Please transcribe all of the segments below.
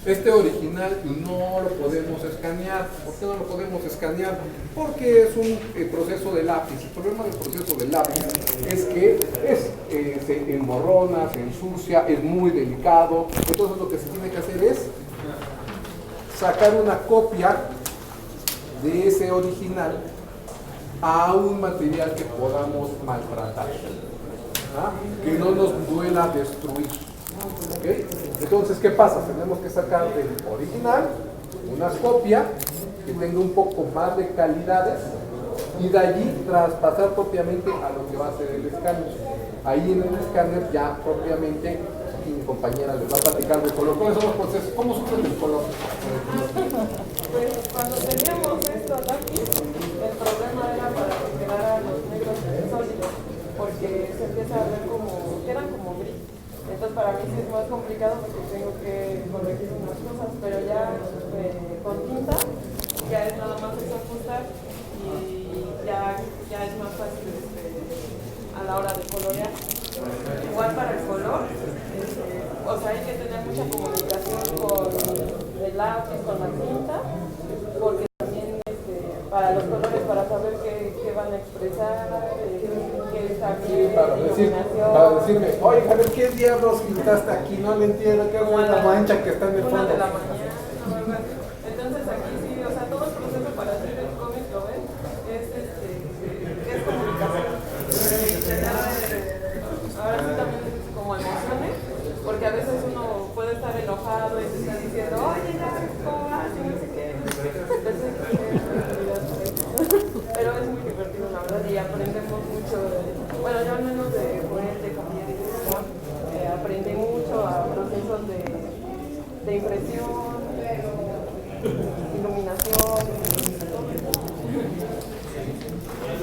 Este original no lo podemos escanear. ¿Por qué no lo podemos escanear? Porque es un proceso de lápiz. El problema del proceso de lápiz es que se emborrona, se ensucia, es muy delicado. Entonces lo que se tiene que hacer es sacar una copia de ese original a un material que podamos maltratar, ¿ah? Que no nos duela destruir. ¿Okay? Entonces, ¿qué pasa? Tenemos que sacar del original una copia que tenga un poco más de calidades y de allí traspasar propiamente a lo que va a ser el escáner. Ahí en el escáner ya propiamente, aquí mi compañera les va a platicar del color. ¿Cuáles son los procesos? ¿Cómo sufren el color? Pues cuando teníamos estos aquí, el problema era para que quedaran los negros sólidos, porque se empieza a ver como, quedan como gris. Entonces para mí sí es más complicado porque tengo que corregir unas cosas, pero ya con tinta ya es nada más eso ajustar y ya es más fácil a la hora de colorear. Igual para el color, o sea, hay que tener mucha comunicación con el lápiz, con la tinta, porque también para los colores, para saber qué van a expresar, qué está bien, para decirme, oye, a ver, ¿qué diablos pintaste aquí? No le entiendo, qué buena mancha que está en el fondo. Una de la mañana, entonces aquí sí, o sea, todo el proceso para hacer el cómic, ¿lo ven? Es comunicación. Ahora sí también como emociones, porque a veces uno puede estar enojado y te está diciendo, oye, ya, ¿cómo vas? Y no sé qué. Pero es muy divertido, la verdad, y aprendemos mucho. Bueno, yo al menos de poner, de cambiar y de dibujar, aprendí mucho a procesos de impresión, iluminación.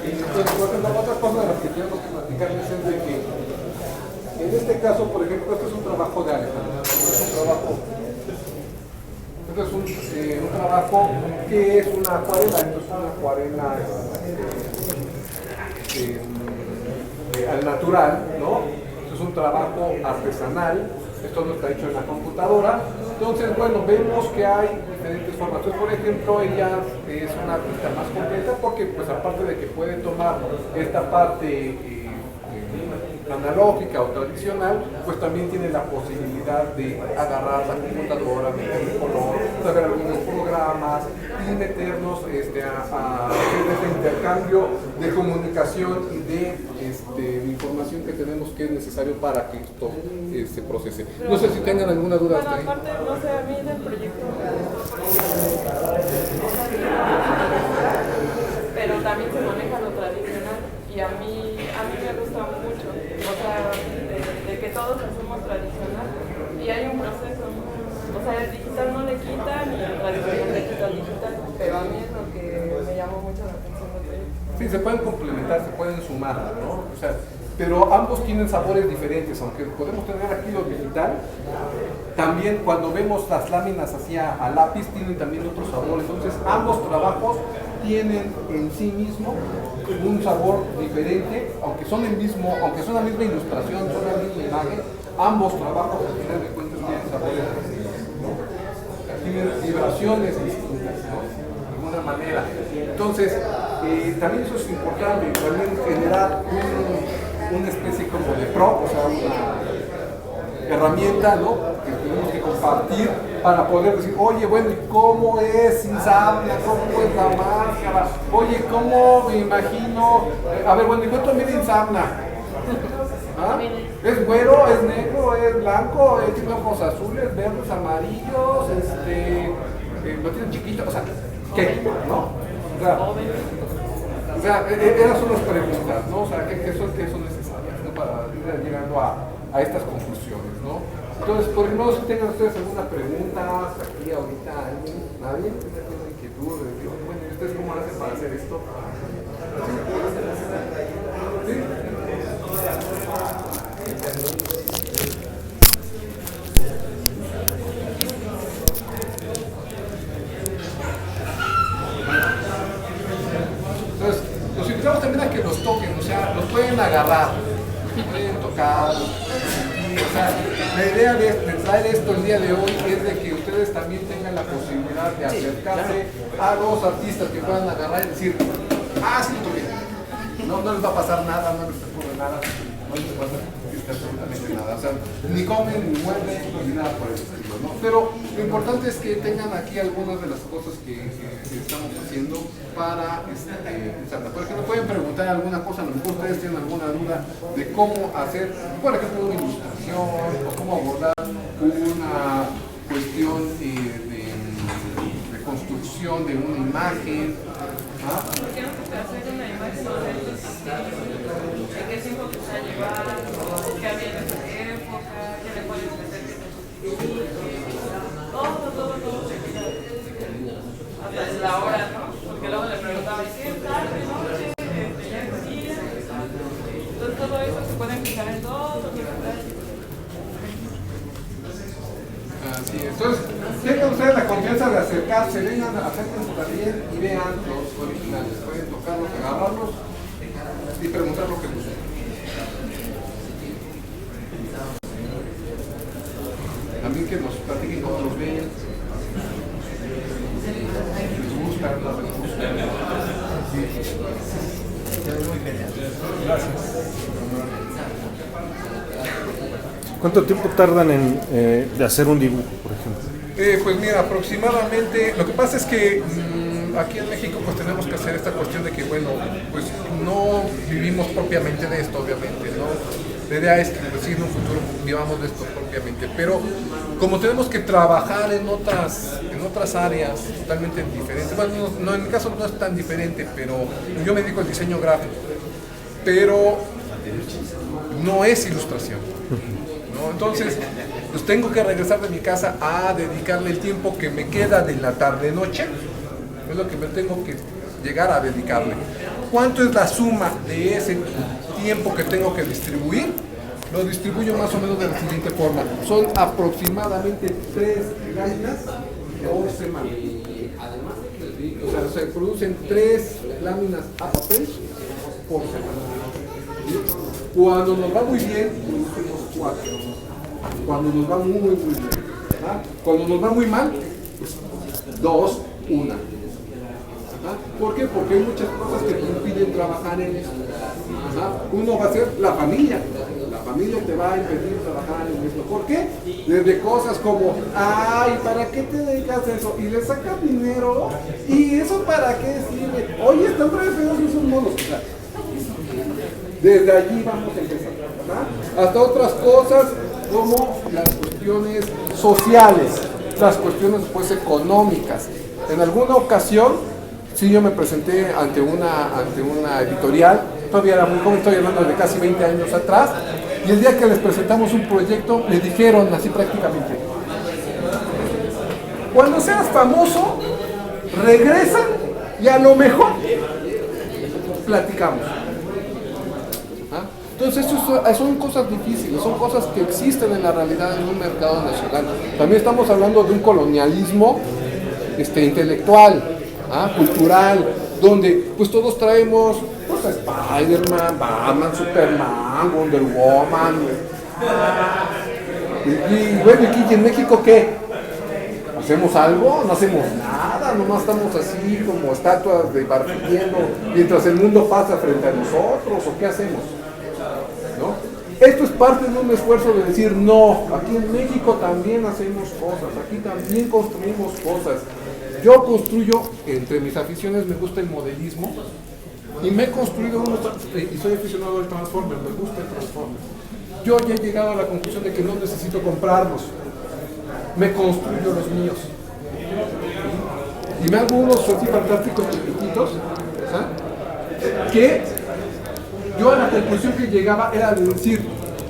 Entonces, otra cosa de las que tenemos que platicarles es de que en este caso, por ejemplo, este es un trabajo de Alejandro. Este es un trabajo que es una acuarela. Esto es una acuarela al natural, ¿no? Esto es un trabajo artesanal. Esto no está hecho en la computadora. Entonces, bueno, vemos que hay diferentes formas. Entonces, por ejemplo, ella es una artista más completa porque, pues, aparte de que puede tomar esta parte analógica o tradicional, pues también tiene la posibilidad de agarrar la computadora, meter el color, saber algunos programas y meternos a hacer este intercambio de comunicación y de información que tenemos que es necesario para que esto se procese. No sé si tengan alguna duda. Bueno, aparte, no sé, a mí del proyecto pero también se maneja lo tradicional y a mí me gusta mucho, o sea, de que todos hacemos tradicional y hay un proceso, o sea, el digital no le quita ni el tradicional le quita al digital, pero a mí es lo que me llamó mucho la atención del proyecto. Sí, se pueden complementar, se pueden sumar, ¿no? O sea, pero ambos tienen sabores diferentes, aunque podemos tener aquí lo digital, también cuando vemos las láminas hacia a lápiz tienen también otro sabor, entonces ambos trabajos tienen en sí mismo un sabor diferente, aunque son la misma ilustración, son la misma imagen, ambos trabajos al final de cuentas tienen sabores distintos, ¿no? Tienen vibraciones distintas, ¿no? De alguna manera. Entonces, también eso es importante, también generar una especie como de prop, o sea, una herramienta, ¿no? Que tenemos que compartir para poder decir, oye, bueno, ¿y cómo es sin sábana? ¿Cómo es la máscara? Oye, ¿cómo me imagino? A ver, bueno, ¿y cuánto mide insabna? ¿Ah? ¿Es güero? ¿Es negro? ¿Es blanco? ¿Tiene ojos azules, verdes, amarillos? ¿Lo tiene chiquito? O sea, ¿qué? ¿No? O sea, esas son las preguntas, ¿no? O sea, ¿qué son necesarias, ¿no? Para ir llegando a estas conclusiones, ¿no? Entonces, por ejemplo, si tengan ustedes alguna pregunta aquí ahorita, ¿nadie tiene alguna inquietud? Bueno, ¿ustedes cómo hacen para hacer esto? ¿Sí? Entonces, los invitamos también a que los toquen, o sea, los pueden agarrar, los pueden tocar, o sea, la idea de traer esto el día de hoy es de que ustedes también tengan la posibilidad de acercarse a los artistas que puedan agarrar y decir, ah, sí, estoy bien. No les va a pasar nada, no les ocurre nada, no les pasa absolutamente nada. O sea, ni comen, ni muerden, ni nada por el estilo, ¿no? Pero lo importante es que tengan aquí algunas de las cosas que estamos haciendo para usarla. Por ejemplo, pueden preguntar alguna cosa, a lo mejor ustedes tienen alguna duda de cómo hacer, por ejemplo, una ilustración o cómo abordar una cuestión de construcción de una imagen. ¿Ah? ¿Por qué no te hacer una imagen de qué tiempo te va a llevar, qué había en esa época, qué le puedes hacer que te justifique, todo. Hasta la hora, ¿no? Porque luego le preguntaba, ¿qué es tarde, noche? ¿Ya es día? Entonces todo eso se puede fijar en todos los detalles. Así es. Entonces, tengan ustedes la confianza de acercarse, vengan, acérquense también y vean los originales. Pueden tocarlos, agarrarlos y preguntar lo que gusten. También que nos platiquen cómo los ven. Les gusta, no les gusta. Gracias. ¿Cuánto tiempo tardan en de hacer un dibujo, por ejemplo? Pues mira, aproximadamente, lo que pasa es que aquí en México pues tenemos que hacer esta cuestión de que, bueno, pues no vivimos propiamente de esto, obviamente, ¿no? La idea es que pues, sí, en un futuro vivamos de esto propiamente, pero como tenemos que trabajar en otras áreas totalmente diferentes, bueno, no, en mi caso no es tan diferente, pero yo me dedico al diseño gráfico, pero no es ilustración, ¿no? Entonces, pues tengo que regresar de mi casa a dedicarle el tiempo que me queda de la tarde-noche, es lo que me tengo que llegar a dedicarle. ¿Cuánto es la suma de ese tiempo que tengo que distribuir? Lo distribuyo más o menos de la siguiente forma. Son aproximadamente 3 láminas por semana. O sea, se producen 3 láminas a papel por semana. Cuando nos va muy bien, producimos 4. Cuando nos va muy bien. ¿Ah? Cuando nos va muy mal, pues 2, 1. ¿Por qué? Porque hay muchas cosas que te impiden trabajar en esto. Uno va a ser la familia. La familia te va a impedir trabajar en esto. ¿Por qué? Desde cosas como, ay, ¿para qué te dedicas a eso? Y le sacas dinero. ¿Y eso para qué sirve? Oye, están re feos esos monos. O sea, desde allí vamos a empezar. Hasta otras cosas como las cuestiones sociales, las cuestiones pues económicas. En alguna ocasión, sí, yo me presenté ante una editorial, todavía era muy joven, estoy hablando de casi 20 años atrás, y el día que les presentamos un proyecto, me dijeron así prácticamente, cuando seas famoso, regresan y a lo mejor platicamos. ¿Ah? Entonces, son cosas difíciles, son cosas que existen en la realidad en un mercado nacional. También estamos hablando de un colonialismo intelectual, cultural, donde pues todos traemos pues, a Spider-Man, Batman, Superman, Wonder Woman. Y bueno, aquí en México, ¿qué? ¿Hacemos algo? No hacemos nada, nomás estamos así como estatuas de partiendo mientras el mundo pasa frente a nosotros, ¿o qué hacemos? ¿No? Esto es parte de un esfuerzo de decir, no, aquí en México también hacemos cosas, aquí también construimos cosas. Yo construyo, entre mis aficiones me gusta el modelismo y me he construido y soy aficionado al Transformer, me gusta el Transformer. Yo ya he llegado a la conclusión de que no necesito comprarlos, me construyo los míos. Y me hago unos así fantásticos chiquititos, que yo a la conclusión que llegaba era de decir,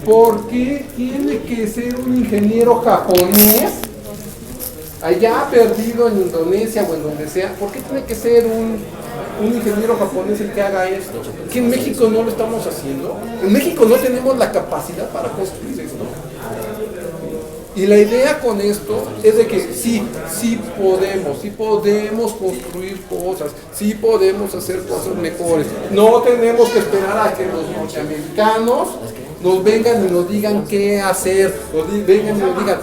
¿por qué tiene que ser un ingeniero japonés allá perdido en Indonesia o en donde sea? ¿Por qué tiene que ser un ingeniero japonés el que haga esto? ¿Que en México no lo estamos haciendo? En México no tenemos la capacidad para construir esto. Y la idea con esto es de que sí podemos construir cosas, sí podemos hacer cosas mejores. No tenemos que esperar a que los norteamericanos nos vengan y nos digan qué hacer, vengan y nos digan,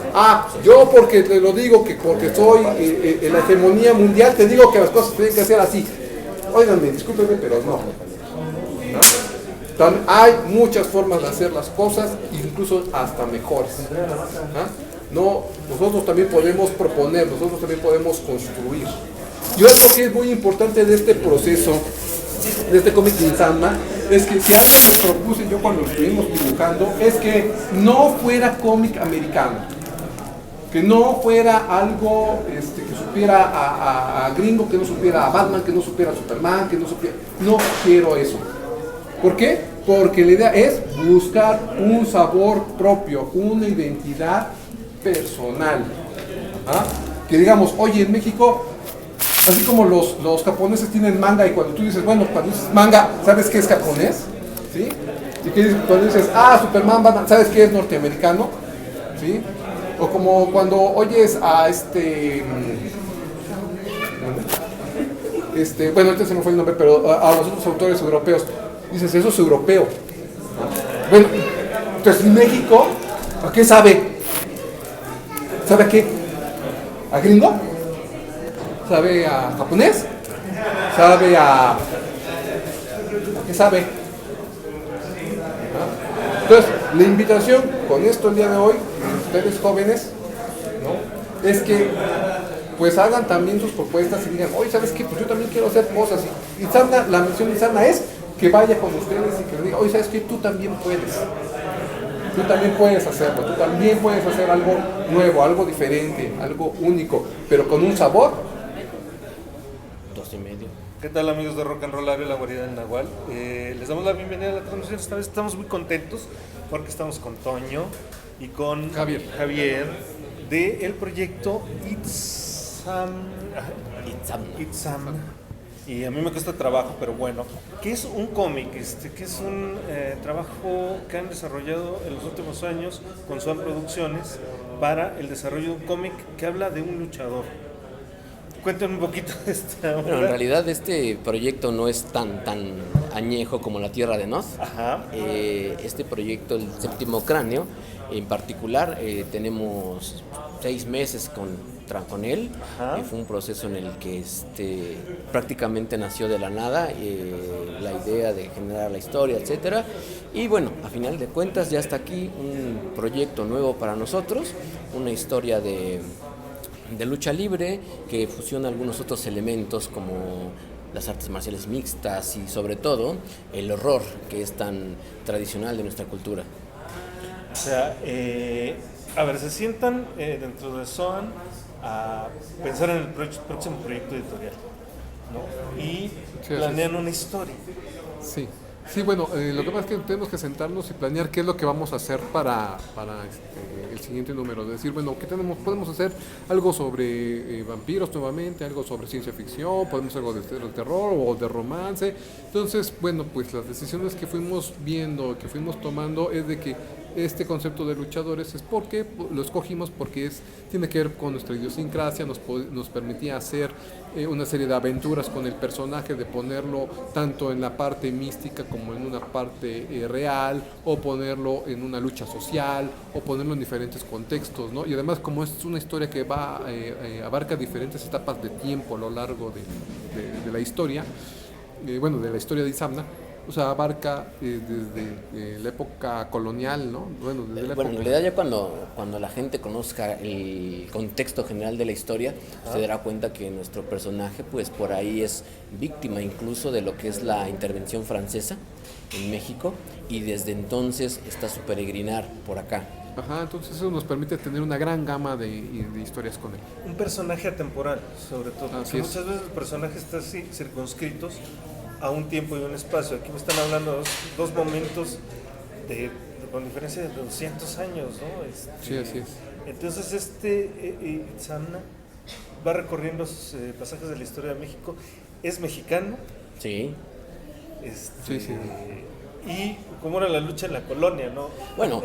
yo porque te lo digo, que porque soy en la hegemonía mundial, te digo que las cosas tienen que ser así. Óiganme, discúlpenme, pero no. Hay muchas formas de hacer las cosas, incluso hasta mejores. No, nosotros también podemos proponer, nosotros también podemos construir. Y algo que es muy importante de este proceso, de este cómic de Itzamna, es que si algo que propuse yo cuando lo estuvimos dibujando, es que no fuera cómic americano, que no fuera algo que supiera a gringo, que no supiera a Batman, que no supiera a Superman, que no supiera... No quiero eso. ¿Por qué? Porque la idea es buscar un sabor propio, una identidad personal. Que digamos, oye, en México, así como los japoneses tienen manga, y cuando tú dices, bueno, cuando dices manga, ¿sabes qué es japonés? ¿Sí? Y que cuando dices, Superman, Batman, ¿sabes qué es norteamericano? ¿Sí? O como cuando oyes a bueno, ahorita se me fue el nombre, pero a los otros autores europeos, dices, eso es europeo. Bueno, entonces México, ¿a qué sabe? ¿Sabe a qué? ¿A gringo? ¿Sabe a japonés? ¿Sabe a qué sabe? Entonces, la invitación con esto el día de hoy, ustedes jóvenes, ¿no? Es que pues hagan también sus propuestas y digan, oye, ¿sabes qué? Pues yo también quiero hacer cosas. Y Itzamna, la misión de Itzamna es que vaya con ustedes y que les diga, oye, ¿sabes qué? Tú también puedes. Tú también puedes hacerlo, tú también puedes hacer algo nuevo, algo diferente, algo único, pero con un sabor. 2:30. ¿Qué tal, amigos de Rock and Roll, la guarida del Nahual? Les damos la bienvenida a la transmisión. Esta vez estamos muy contentos porque estamos con Toño y con Javier del proyecto Itzamna. Y a mí me cuesta trabajo, pero bueno, ¿qué es un cómic? ¿Qué es un trabajo que han desarrollado en los últimos años con Swan Producciones para el desarrollo de un cómic que habla de un luchador? Cuéntenme un poquito de esta obra. Bueno, en realidad este proyecto no es tan añejo como La Tierra de Nod. Este proyecto, el Séptimo Cráneo, en particular, tenemos 6 meses con él. Fue un proceso en el que prácticamente nació de la nada, la idea de generar la historia, etcétera. Y bueno, a final de cuentas ya está aquí un proyecto nuevo para nosotros, una historia de lucha libre que fusiona algunos otros elementos como las artes marciales mixtas y sobre todo el horror, que es tan tradicional de nuestra cultura. O sea, a ver, se sientan dentro de SOAN a pensar en el próximo proyecto editorial, ¿no? Y planean una historia. Sí, bueno, lo que pasa es que tenemos que sentarnos y planear qué es lo que vamos a hacer para el siguiente número. Es decir, bueno, ¿qué tenemos? Podemos hacer algo sobre vampiros nuevamente, algo sobre ciencia ficción, podemos hacer algo de terror o de romance. Entonces, bueno, pues las decisiones que fuimos viendo, que fuimos tomando, es de que este concepto de luchadores es porque lo escogimos porque tiene que ver con nuestra idiosincrasia, nos permitía hacer una serie de aventuras con el personaje, de ponerlo tanto en la parte mística como en una parte real, o ponerlo en una lucha social, o ponerlo en diferentes contextos, ¿no? Y además, como es una historia que abarca diferentes etapas de tiempo a lo largo de la historia, de la historia de Itzamna, o sea, abarca desde la época colonial, ¿no? En realidad ya cuando la gente conozca el contexto general de la historia, se dará cuenta que nuestro personaje, pues por ahí es víctima incluso de lo que es la intervención francesa en México, y desde entonces está su peregrinar por acá. Entonces eso nos permite tener una gran gama de historias con él. Un personaje atemporal, sobre todo. Muchas veces el personaje está así, circunscritos a un tiempo y un espacio. Aquí me están hablando de dos momentos con diferencia de 200 años, ¿no? Sí, así es. Entonces Itzamna va recorriendo los pasajes de la historia de México. ¿Es mexicano? Sí. Sí. ¿Y cómo era la lucha en la colonia, no? Bueno,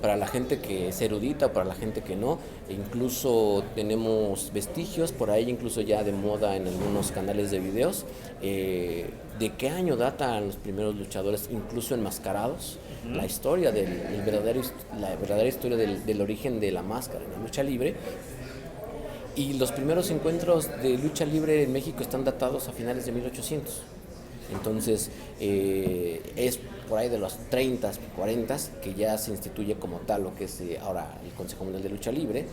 para la gente que es erudita, para la gente que no, incluso tenemos vestigios por ahí, incluso ya de moda en algunos canales de videos, de qué año datan los primeros luchadores, incluso enmascarados, la historia la verdadera historia del origen de la máscara en la lucha libre. Y los primeros encuentros de lucha libre en México están datados a finales de 1800. Entonces, es por ahí de los 30, 40 que ya se instituye como tal lo que es ahora el Consejo Mundial de Lucha Libre,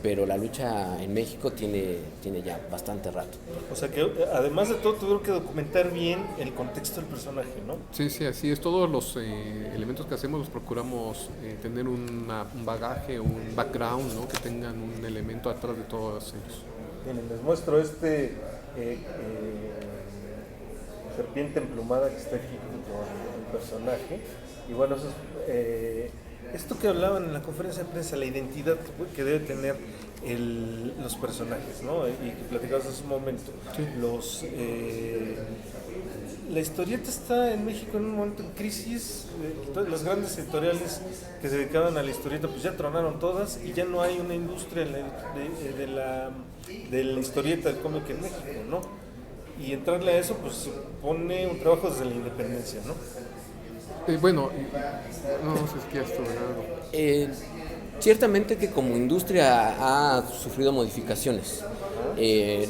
pero la lucha en México tiene ya bastante rato. O sea que además de todo tuvieron que documentar bien el contexto del personaje, ¿no? Sí, así es. Todos los elementos que hacemos los procuramos tener un bagaje, un background, ¿no? Que tengan un elemento atrás de todos ellos. Miren, les muestro serpiente emplumada que está aquí junto al personaje. Y bueno, eso es, esto que hablaban en la conferencia de prensa, la identidad que debe tener los personajes, ¿no? Y que platicabas hace un momento. Sí. La historieta está en México en un momento en crisis. Las grandes editoriales que se dedicaban a la historieta pues ya tronaron todas y ya no hay una industria de la historieta del cómic en México, ¿no? Y entrarle a eso pues supone un trabajo desde la independencia, ¿no? Bueno, no sé si quieres sobre algo. Ciertamente que como industria ha sufrido modificaciones.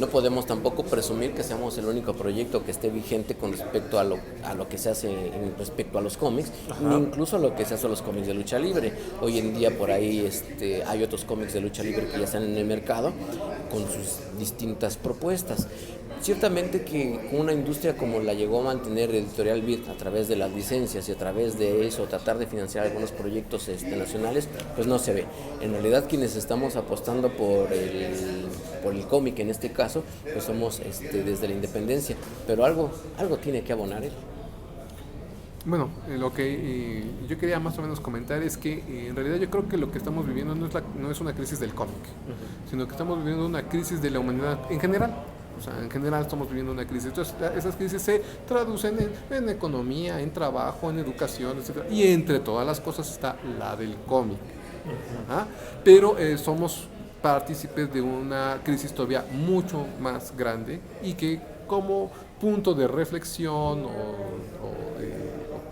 No podemos tampoco presumir que seamos el único proyecto que esté vigente con respecto a lo que se hace respecto a los cómics, ni incluso a lo que se hace a los cómics de lucha libre. Hoy en día por ahí hay otros cómics de lucha libre que ya están en el mercado con sus distintas propuestas. Ciertamente que una industria como la llegó a mantener Editorial Vid a través de las licencias y a través de eso tratar de financiar algunos proyectos nacionales, pues no se ve. En realidad quienes estamos apostando por el cómic en este caso, pues somos desde la independencia, pero algo tiene que abonar él. Bueno, lo que yo quería más o menos comentar es que en realidad yo creo que lo que estamos viviendo no es una crisis del cómic, sino que estamos viviendo una crisis de la humanidad en general. O sea, en general estamos viviendo una crisis. Entonces, esas crisis se traducen en economía, en trabajo, en educación, etc. Y entre todas las cosas está la del cómic. Pero somos partícipes de una crisis todavía mucho más grande y que como punto de reflexión o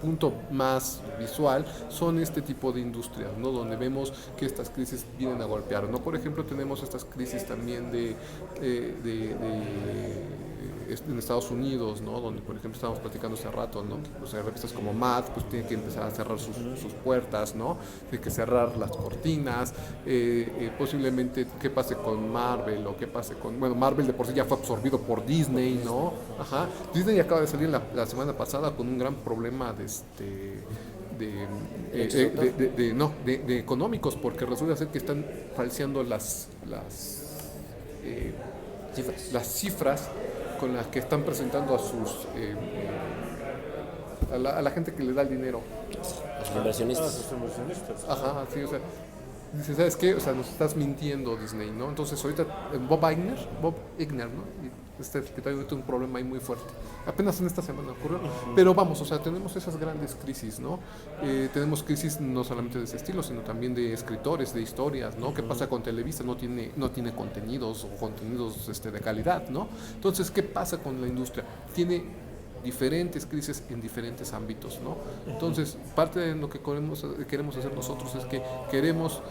punto más visual son este tipo de industrias, ¿no? Donde vemos que estas crisis vienen a golpear, ¿no? Por ejemplo, tenemos estas crisis también en Estados Unidos, ¿no? Donde, por ejemplo, estábamos platicando hace rato, ¿no? O sea, revistas como Mad, pues tienen que empezar a cerrar sus puertas, ¿no? Tienen que cerrar las cortinas, posiblemente qué pase con Marvel o qué pase con... Bueno, Marvel de por sí ya fue absorbido por Disney, ¿no? Ajá. Disney acaba de salir la semana pasada con un gran problema de económicos, porque resulta ser que están falseando las cifras con las que están presentando a sus a la gente que les da el dinero. Los inversionistas. Los inversionistas. Ajá, sí, o sea, dice, ¿sabes qué? O sea, nos estás mintiendo, Disney, ¿no? Entonces ahorita Bob Iger, ¿no? Que trae un problema ahí muy fuerte. Apenas en esta semana ocurrió. Pero vamos, o sea, tenemos esas grandes crisis, ¿no? Tenemos crisis no solamente de ese estilo, sino también de escritores, de historias, ¿no? ¿Qué pasa con Televisa? No tiene contenidos o contenidos de calidad, ¿no? Entonces, ¿qué pasa con la industria? Tiene diferentes crisis en diferentes ámbitos, ¿no? Entonces, parte de lo que queremos hacer nosotros es que queremos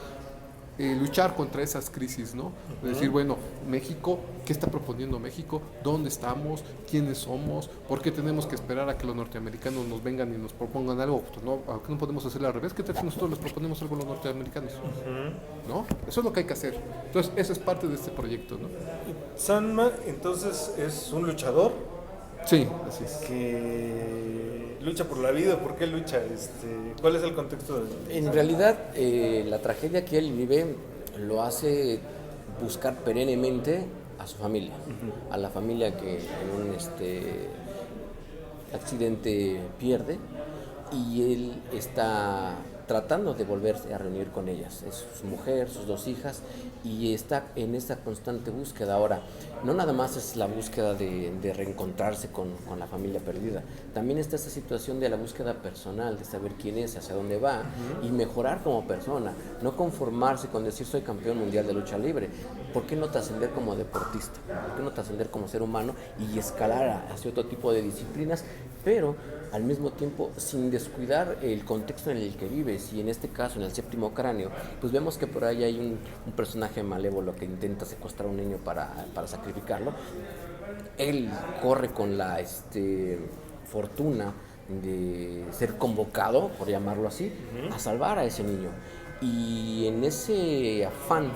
luchar contra esas crisis, ¿no? Es decir, bueno, México, ¿qué está proponiendo México? ¿Dónde estamos? ¿Quiénes somos? ¿Por qué tenemos que esperar a que los norteamericanos nos vengan y nos propongan algo? Pues no, ¿por qué no podemos hacerlo al revés? ¿Qué tal si nosotros les proponemos algo a los norteamericanos? ¿No? Eso es lo que hay que hacer. Entonces, eso es parte de este proyecto, ¿no? Sanma, entonces, es un luchador. Sí, así es. Que lucha por la vida. ¿Por qué lucha? ¿Cuál es el contexto? En realidad, la tragedia que él vive lo hace buscar perennemente a su familia, a la familia que en un accidente pierde, y él está tratando de volverse a reunir con ellas. Es su mujer, sus 2 hijas, y está en esa constante búsqueda. Ahora, no nada más es la búsqueda de reencontrarse con la familia perdida, también está esa situación de la búsqueda personal, de saber quién es, hacia dónde va, y mejorar como persona, no conformarse con decir soy campeón mundial de lucha libre. ¿Por qué no trascender como deportista? ¿Por qué no trascender como ser humano y escalar hacia otro tipo de disciplinas, pero al mismo tiempo sin descuidar el contexto en el que vives? Y en este caso, en el Séptimo Cráneo, pues vemos que por ahí hay un personaje malévolo que intenta secuestrar a un niño para sacrificarlo. Él corre con la fortuna de ser convocado, por llamarlo así, a salvar a ese niño. Y en ese afán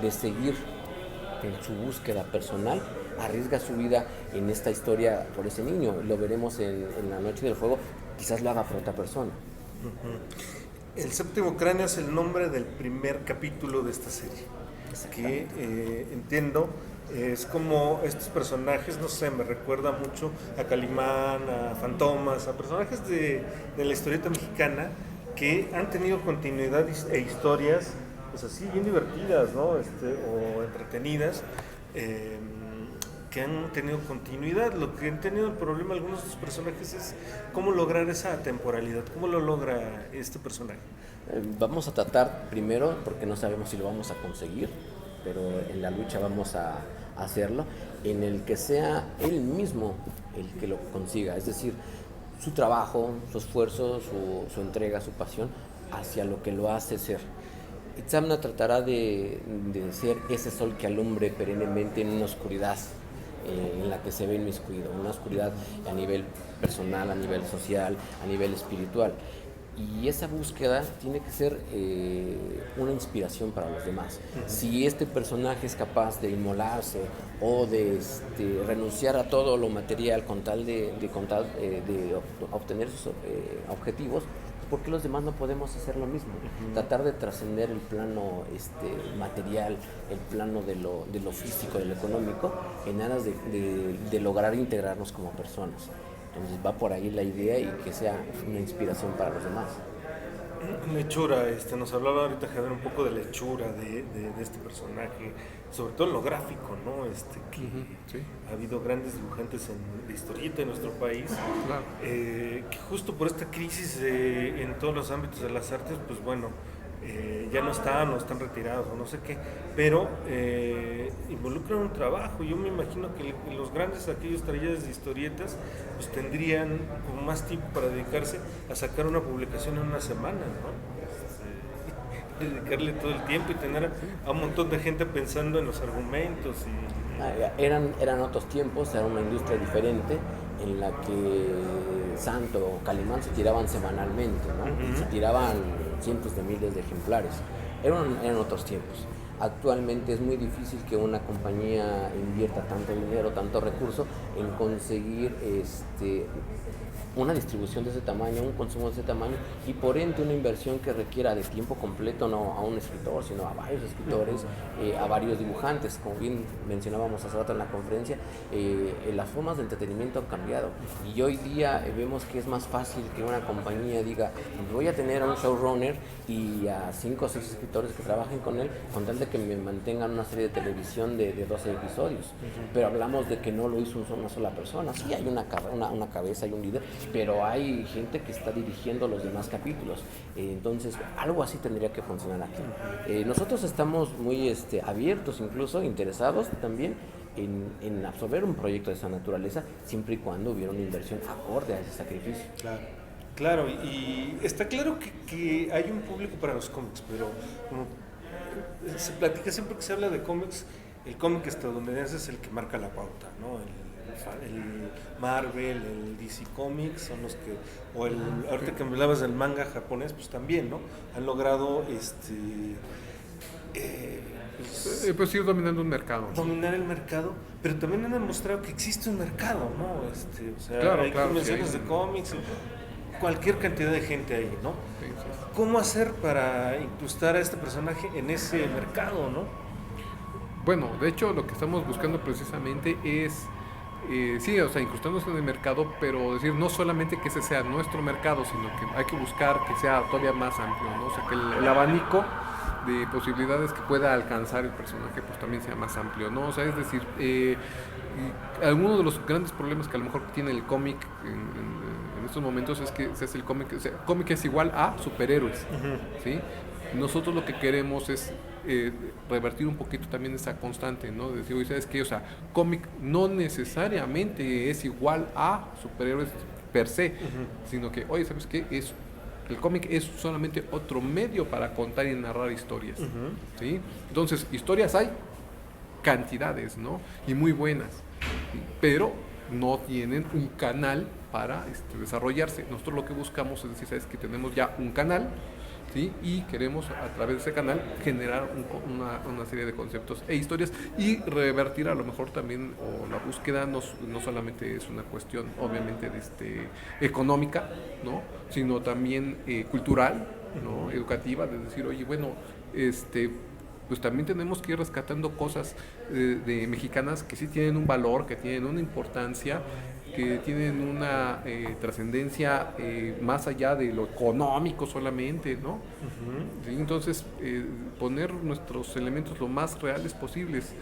de seguir en su búsqueda personal, arriesga su vida en esta historia por ese niño. Lo veremos en la Noche del Fuego, quizás lo haga por otra persona. El Séptimo Cráneo es el nombre del primer capítulo de esta serie, que entiendo es como estos personajes, no sé, me recuerda mucho a Calimán, a Fantomas, a personajes de la historieta mexicana que han tenido continuidad e historias pues así bien divertidas, ¿no? O entretenidas, que han tenido continuidad. Lo que han tenido el problema algunos de estos personajes es cómo lograr esa temporalidad, cómo lo logra este personaje. Vamos a tratar primero, porque no sabemos si lo vamos a conseguir, pero en la lucha vamos a hacerlo, en el que sea él mismo el que lo consiga, es decir, su trabajo, su esfuerzo, su entrega, su pasión hacia lo que lo hace ser. Itzamna tratará de ser ese sol que alumbre perennemente en una oscuridad en la que se ve inmiscuido, una oscuridad a nivel personal, a nivel social, a nivel espiritual. Y esa búsqueda tiene que ser una inspiración para los demás. Si este personaje es capaz de inmolarse o de renunciar a todo lo material con tal de obtener sus objetivos, ¿por qué los demás no podemos hacer lo mismo? Tratar de trascender el plano material, el plano de lo físico, de lo económico, en aras de lograr integrarnos como personas. Entonces va por ahí la idea y que sea una inspiración para los demás. Lechura, nos hablaba ahorita Javier un poco de la hechura de este personaje, sobre todo en lo gráfico, ¿no? Sí. Ha habido grandes dibujantes de historieta en nuestro país, claro. Que justo por esta crisis en todos los ámbitos de las artes, pues bueno, ya no están o están retirados o no sé qué, pero involucran un trabajo. Yo me imagino que los grandes, aquellos talleres de historietas, pues tendrían como más tiempo para dedicarse a sacar una publicación en una semana, ¿no? Dedicarle todo el tiempo y tener a un montón de gente pensando en los argumentos. Eran otros tiempos, era una industria diferente en la que Santo o Calimán se tiraban semanalmente, ¿no? Y se tiraban cientos de miles de ejemplares. Eran otros tiempos. Actualmente es muy difícil que una compañía invierta tanto dinero, tanto recurso en conseguir una distribución de ese tamaño, un consumo de ese tamaño, y por ende una inversión que requiera de tiempo completo, no a un escritor, sino a varios escritores, a varios dibujantes. Como bien mencionábamos hace rato en la conferencia, las formas de entretenimiento han cambiado, y hoy día vemos que es más fácil que una compañía diga, voy a tener a un showrunner y a 5 o 6 escritores que trabajen con él, con tal de que me mantengan una serie de televisión de 12 episodios. Pero hablamos de que no lo hizo una sola persona. Sí hay una cabeza, hay un líder, pero hay gente que está dirigiendo los demás capítulos. Entonces, algo así tendría que funcionar aquí. Nosotros estamos muy abiertos, incluso interesados también en absorber un proyecto de esa naturaleza, siempre y cuando hubiera una inversión acorde a ese sacrificio. Claro, y está claro que hay un público para los cómics, pero como se platica siempre que se habla de cómics, el cómic estadounidense es el que marca la pauta, ¿no? El Marvel, el DC Comics son los que, ahorita que me hablabas del manga japonés, pues también, ¿no? Han logrado pues ir dominando un mercado. Dominar el mercado, pero también han demostrado que existe un mercado, ¿no? Hay convenciones de cómics, cualquier cantidad de gente ahí, ¿no? Sí. ¿Cómo hacer para incrustar a este personaje en ese mercado, no? Bueno, de hecho lo que estamos buscando precisamente es sí, o sea, incrustándose en el mercado, pero decir no solamente que ese sea nuestro mercado, sino que hay que buscar que sea todavía más amplio, ¿no? O sea, que el abanico de posibilidades que pueda alcanzar el personaje pues también sea más amplio, ¿no? O sea, es decir, alguno de los grandes problemas que a lo mejor tiene el cómic en estos momentos es que se hace el cómic, o sea, cómic es igual a superhéroes, ¿sí? Nosotros lo que queremos es revertir un poquito también esa constante, ¿no? De decir, oye, ¿sabes qué? O sea, cómic no necesariamente es igual a superhéroes per se, sino que, oye, ¿sabes qué? El cómic es solamente otro medio para contar y narrar historias, ¿sí? Entonces, historias hay cantidades, ¿no? Y muy buenas, pero no tienen un canal para desarrollarse. Nosotros lo que buscamos es decir, ¿sabes qué? Tenemos ya un canal, ¿sí? Y queremos a través de ese canal generar una serie de conceptos e historias y revertir a lo mejor también, o la búsqueda no solamente es una cuestión obviamente económica, ¿no? Sino también cultural, ¿no? Educativa, de decir, oye, bueno, pues también tenemos que ir rescatando cosas de mexicanas que sí tienen un valor, que tienen una importancia, que tienen una trascendencia más allá de lo económico solamente, ¿no? Sí, entonces, poner nuestros elementos lo más reales posibles.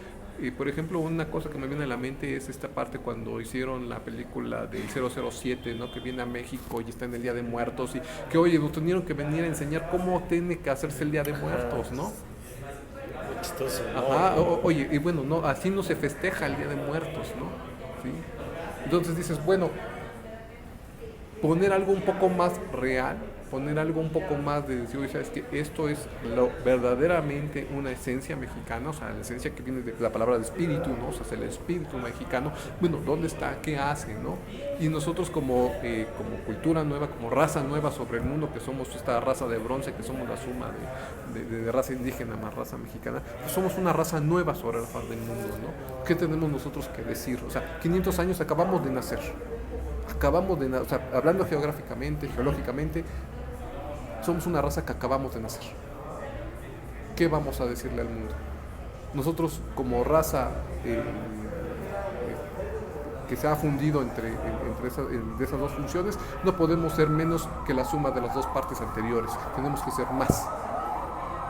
Por ejemplo, una cosa que me viene a la mente es esta parte cuando hicieron la película del 007, ¿no? Que viene a México y está en el Día de Muertos y que, oye, nos tuvieron que venir a enseñar cómo tiene que hacerse el Día de Muertos, ¿no? Chistoso, ¿no? Ajá, oye, y bueno, no, así no se festeja el Día de Muertos, ¿no? ¿Sí? Entonces dices, bueno, poner algo un poco más real, poner algo un poco más de decir, oye, ¿sabes qué? Esto es verdaderamente una esencia mexicana, o sea, la esencia que viene de la palabra de espíritu, ¿no? O sea, es el espíritu mexicano. Bueno, ¿dónde está? ¿Qué hace? ¿No? Y nosotros como cultura nueva, como raza nueva sobre el mundo, que somos esta raza de bronce, que somos la suma de raza indígena más raza mexicana, pues somos una raza nueva sobre la faz del mundo, ¿no? ¿Qué tenemos nosotros que decir? O sea, 500 años acabamos de nacer. O sea, hablando geológicamente, somos una raza que acabamos de nacer. ¿Qué vamos a decirle al mundo? Nosotros como raza que se ha fundido entre esas dos funciones, no podemos ser menos que la suma de las dos partes anteriores. Tenemos que ser más.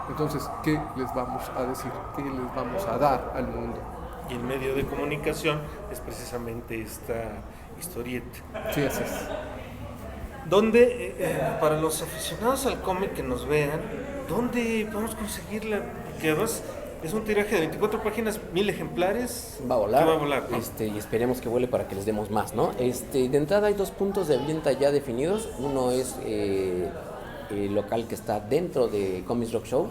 Entonces, ¿qué les vamos a decir? ¿Qué les vamos a dar al mundo? Y el medio de comunicación es precisamente esta historieta. Sí, así es. ¿Dónde, para los aficionados al cómic que nos vean, dónde podemos conseguirla? Porque además es un tiraje de 24 páginas, 1000 ejemplares. Va a volar. ¿Qué va a volar, ¿no? Y esperemos que vuele para que les demos más, ¿no? De entrada hay 2 puntos de venta ya definidos. Uno es el local que está dentro de Comics Rock Show,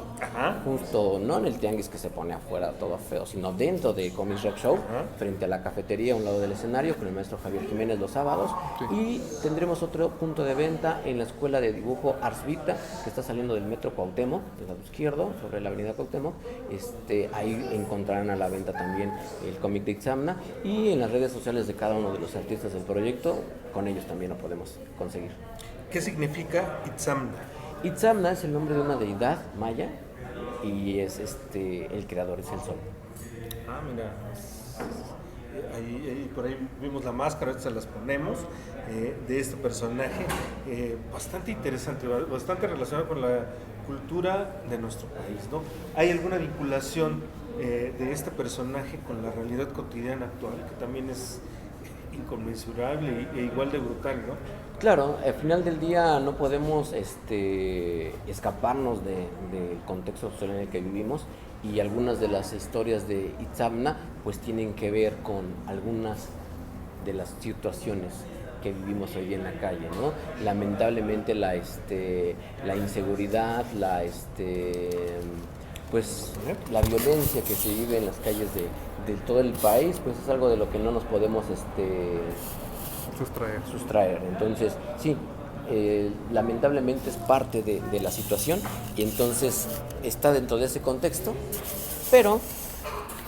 justo no en el tianguis que se pone afuera todo feo, sino dentro de Comics Rock Show, frente a la cafetería a un lado del escenario con el maestro Javier Jiménez los sábados. Y tendremos otro punto de venta en la escuela de dibujo Ars Vita, que está saliendo del metro Cuauhtémoc, del lado izquierdo, sobre la avenida Cuauhtémoc. Ahí encontrarán a la venta también el cómic de Itzamna, y en las redes sociales de cada uno de los artistas del proyecto, con ellos también lo podemos conseguir. ¿Qué significa Itzamna? Itzamna es el nombre de una deidad maya y es el creador es el sol. Mira, por ahí vimos la máscara, se las ponemos, de este personaje, bastante interesante, bastante relacionado con la cultura de nuestro país, ¿no? ¿Hay alguna vinculación de este personaje con la realidad cotidiana actual, que también es inconmensurable e igual de brutal, ¿no? Claro, al final del día no podemos escaparnos del contexto social en el que vivimos, y algunas de las historias de Itzamna pues tienen que ver con algunas de las situaciones que vivimos hoy día en la calle, ¿no? Lamentablemente la inseguridad, pues la violencia que se vive en las calles de todo el país, pues es algo de lo que no nos podemos sustraer. Entonces, sí, lamentablemente es parte de la situación, y entonces está dentro de ese contexto, pero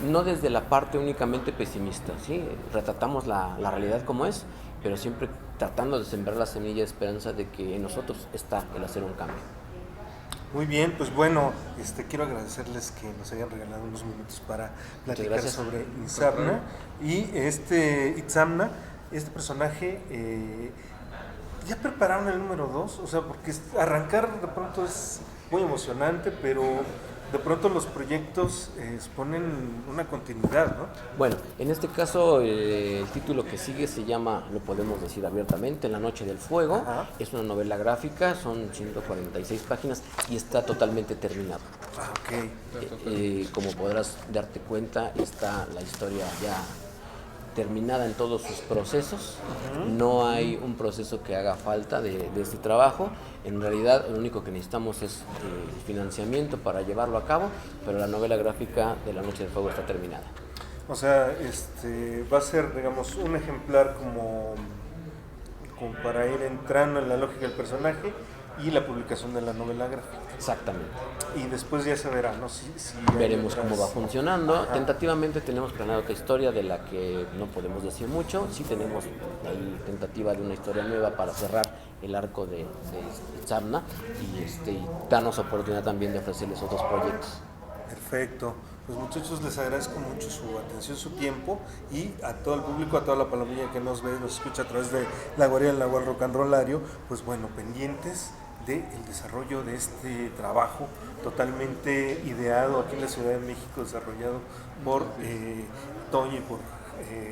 no desde la parte únicamente pesimista, ¿sí? Retratamos la realidad como es, pero siempre tratando de sembrar la semilla de esperanza de que en nosotros está el hacer un cambio. Muy bien, pues bueno, quiero agradecerles que nos hayan regalado unos minutos para platicar sobre Itzamna. Y Itzamna, este personaje, ¿ya prepararon el número 2? O sea, porque arrancar de pronto es muy emocionante, pero de pronto los proyectos exponen una continuidad, ¿no? Bueno, en este caso el título que sigue se llama, lo podemos decir abiertamente, La Noche del Fuego. Ajá. Es una novela gráfica, son 146 páginas y está totalmente terminado. Ok. Como podrás darte cuenta, está la historia ya terminada en todos sus procesos. No hay un proceso que haga falta de este trabajo. En realidad lo único que necesitamos es financiamiento para llevarlo a cabo, pero la novela gráfica de La Noche del Fuego está terminada. O sea, va a ser, digamos, un ejemplar como para ir entrando en la lógica del personaje y la publicación de la novela gráfica. Exactamente. Y después ya se verá, ¿no? Si veremos cómo va funcionando. Ajá. Tentativamente tenemos planeado otra historia de la que no podemos decir mucho. Sí tenemos ahí tentativa de una historia nueva para cerrar el arco de Itzamna y darnos oportunidad también de ofrecerles otros proyectos. Perfecto. Pues muchachos, les agradezco mucho su atención, su tiempo, y a todo el público, a toda la palomilla que nos ve, nos escucha a través de La Guarida del Nahual Rock and Rollario, pues bueno, pendientes del desarrollo de este trabajo totalmente ideado aquí en la Ciudad de México, desarrollado por Toño y por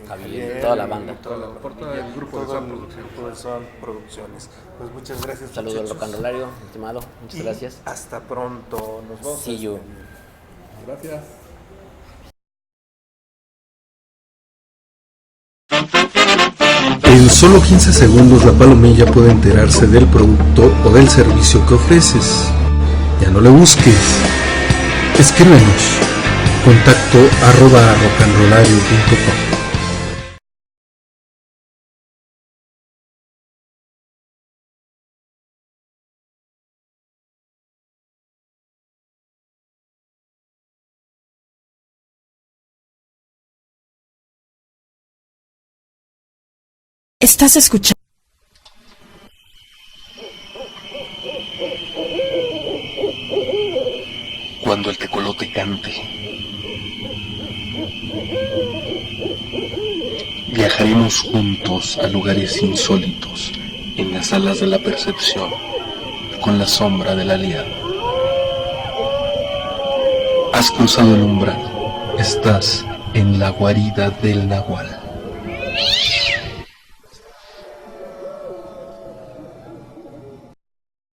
Javier, toda la banda. Por todo el grupo de Sound Producciones. Pues muchas gracias. Saludos al rock and rollario, estimado. Muchas gracias. Hasta pronto. Nos vemos. See you. Gracias. En solo 15 segundos la palomilla puede enterarse del producto o del servicio que ofreces. Ya no le busques. Escríbenos. contacto@rockandrollario.com. Estás escuchando. Cuando el tecolote cante, viajaremos juntos a lugares insólitos en las alas de la percepción, con la sombra del aliado. Has cruzado el umbral, estás en la guarida del Nahual.